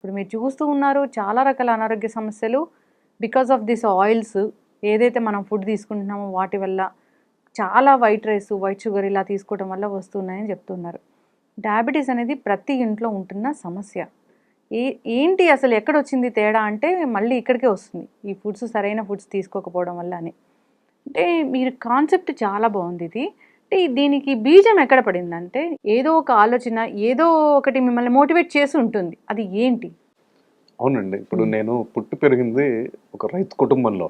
ఇప్పుడు మీరు చూస్తూ ఉన్నారు చాలా రకాల అనారోగ్య సమస్యలు బికాస్ ఆఫ్ దిస్ ఆయిల్స్ ఏదైతే మనం ఫుడ్ తీసుకుంటున్నామో వాటి వల్ల చాలా వైట్ రైస్, వైట్ షుగర్ ఇలా తీసుకోవడం వల్ల వస్తున్నాయని చెప్తున్నారు. డయాబెటీస్ అనేది ప్రతి ఇంట్లో ఉంటున్న సమస్య. ఏంటి అసలు ఎక్కడొచ్చింది తేడా అంటే మళ్ళీ ఇక్కడికే వస్తుంది. ఈ ఫుడ్స్ సరైన ఫుడ్స్ తీసుకోకపోవడం వల్ల అని. అంటే మీరు కాన్సెప్ట్ చాలా బాగుంది ఇది. అంటే దీనికి బీజం ఎక్కడ పడిందంటే ఏదో ఒక ఆలోచన, ఏదో ఒకటి మిమ్మల్ని మోటివేట్ చేసి ఉంటుంది. అది ఏంటి? అవునండి. ఇప్పుడు నేను పుట్టి పెరిగింది ఒక రైతు కుటుంబంలో.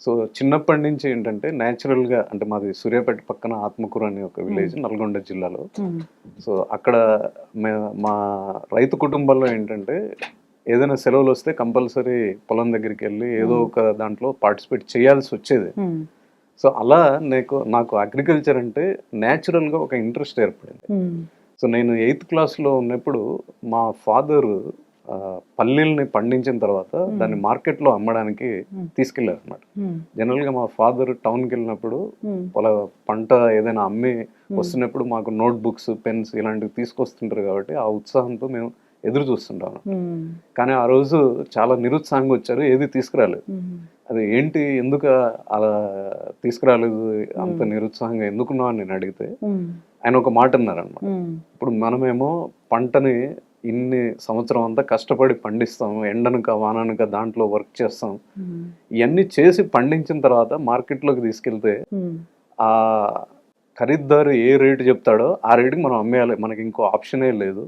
సో చిన్నప్పటి నుంచి ఏంటంటే న్యాచురల్గా, అంటే మాది సూర్యాపేట పక్కన ఆత్మకూరు అనే ఒక విలేజ్ నల్గొండ జిల్లాలో. సో అక్కడ మా రైతు కుటుంబంలో ఏంటంటే ఏదైనా సెలవులు వస్తే కంపల్సరీ పొలం దగ్గరికి వెళ్ళి ఏదో ఒక దాంట్లో పార్టిసిపేట్ చేయాల్సి వచ్చేది. సో అలా నాకు అగ్రికల్చర్ అంటే న్యాచురల్గా ఒక ఇంట్రెస్ట్ ఏర్పడింది. సో నేను 8th క్లాస్లో ఉన్నప్పుడు మా ఫాదర్ పల్లీల్ని పండించిన తర్వాత దాన్ని మార్కెట్లో అమ్మడానికి తీసుకెళ్లారు అనమాట. జనరల్గా మా ఫాదర్ టౌన్కి వెళ్ళినప్పుడు పంట ఏదైనా అమ్మి వస్తున్నప్పుడు మాకు నోట్ బుక్స్, పెన్స్ ఇలాంటివి తీసుకొస్తుంటారు కాబట్టి ఆ ఉత్సాహంతో మేము ఎదురు చూస్తుంటాము. కానీ ఆ రోజు చాలా నిరుత్సాహంగా వచ్చారు, ఏది తీసుకురాలేదు. అది ఏంటి, ఎందుకు అలా తీసుకురాలేదు, అంత నిరుత్సాహంగా ఎందుకున్నావు అని నేను అడిగితే ఆయన ఒక మాట అన్నారు అనమాట. ఇప్పుడు మనమేమో పంటని ఇన్ని సంవత్సరం అంతా కష్టపడి పండిస్తాం, ఎండనక వాననక దాంట్లో వర్క్ చేస్తాం. ఇవన్నీ చేసి పండించిన తర్వాత మార్కెట్లోకి తీసుకెళ్తే ఆ ఖరీదారు ఏ రేటు చెప్తాడో ఆ రేటుకి మనం అమ్మేయాలి, మనకి ఇంకో ఆప్షనే లేదు.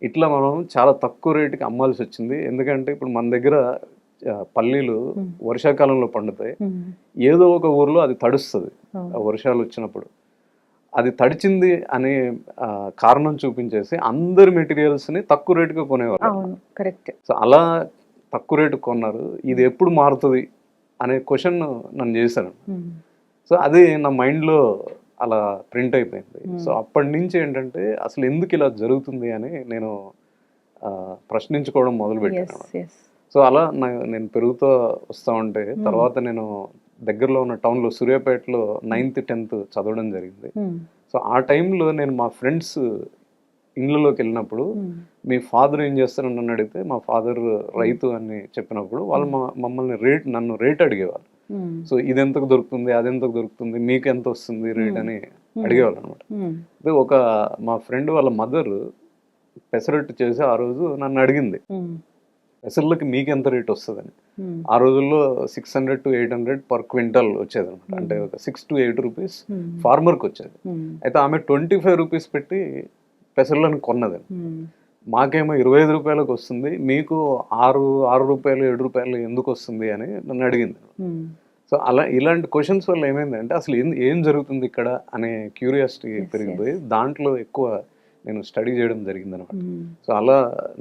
ఇట్లా మనం చాలా తక్కువ రేటుకి అమ్మాల్సి వచ్చింది. ఎందుకంటే ఇప్పుడు మన దగ్గర పల్లీలు వర్షాకాలంలో పండుతాయి, ఏదో ఒక ఊర్లో అది తడుస్తుంది వర్షాలు వచ్చినప్పుడు. అది తడిచింది అనే కారణం చూపించేసి అందరి మెటీరియల్స్ని తక్కువ రేటుగా కొనేవారు. సో అలా తక్కువ రేటు కొన్నారు. ఇది ఎప్పుడు మారుతుంది అనే క్వశ్చన్ నన్ను చేశాను. సో అది నా మైండ్లో అలా ప్రింట్ అయిపోయింది. సో అప్పటి నుంచి ఏంటంటే అసలు ఎందుకు ఇలా జరుగుతుంది అని నేను ప్రశ్నించుకోవడం మొదలుపెట్టాను. సో అలా నేను పెరుగుతూ వస్తూ ఉంటే తర్వాత నేను దగ్గరలో ఉన్న టౌన్లో సూర్యాపేటలో 9th 10th చదవడం జరిగింది. సో ఆ టైంలో నేను మా ఫ్రెండ్స్ ఇళ్ళలోకి వెళ్ళినప్పుడు మీ ఫాదర్ ఏం చేస్తారని నన్ను అడిగితే మా ఫాదర్ రైతు అని చెప్పినప్పుడు వాళ్ళు నన్ను రేట్ అడిగేవాళ్ళు. సో ఇది ఎంతకు దొరుకుతుంది, అది ఎంతకు దొరుకుతుంది, మీకు ఎంత వస్తుంది రేట్ అని అడిగేవాళ్ళు అనమాట. అదే మా ఫ్రెండ్ వాళ్ళ మదర్ పెసరట్టు చేసి ఆ రోజు నన్ను అడిగింది, పెసర్లకి మీకు ఎంత రేట్ వస్తుందని. ఆ రోజుల్లో 600 to 800 పర్ క్వింటల్ వచ్చేది అనమాట. అంటే ఒక 6 to 8 రూపీస్ ఫార్మర్కి వచ్చేది. అయితే ఆమె 25 రూపీస్ పెట్టి పెసర్లను కొన్నది. మాకేమో 25 రూపాయలకు వస్తుంది, మీకు 6 రూపాయలు 7 రూపాయలు ఎందుకు వస్తుంది అని నన్ను అడిగింది. సో ఇలాంటి క్వశ్చన్స్ వల్ల ఏమైందంటే అసలు ఏం జరుగుతుంది ఇక్కడ అనే క్యూరియాసిటీ పెరిగిపోయి దాంట్లో ఎక్కువ నేను స్టడీ చేయడం జరిగింది అనమాట. సో అలా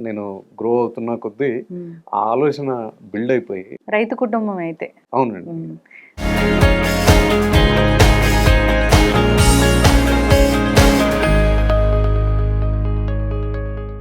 నేను గ్రో అవుతున్న కొద్దీ ఆ ఆలోచన బిల్డ్ అయిపోయి రైతు కుటుంబం అయితే. అవునండి.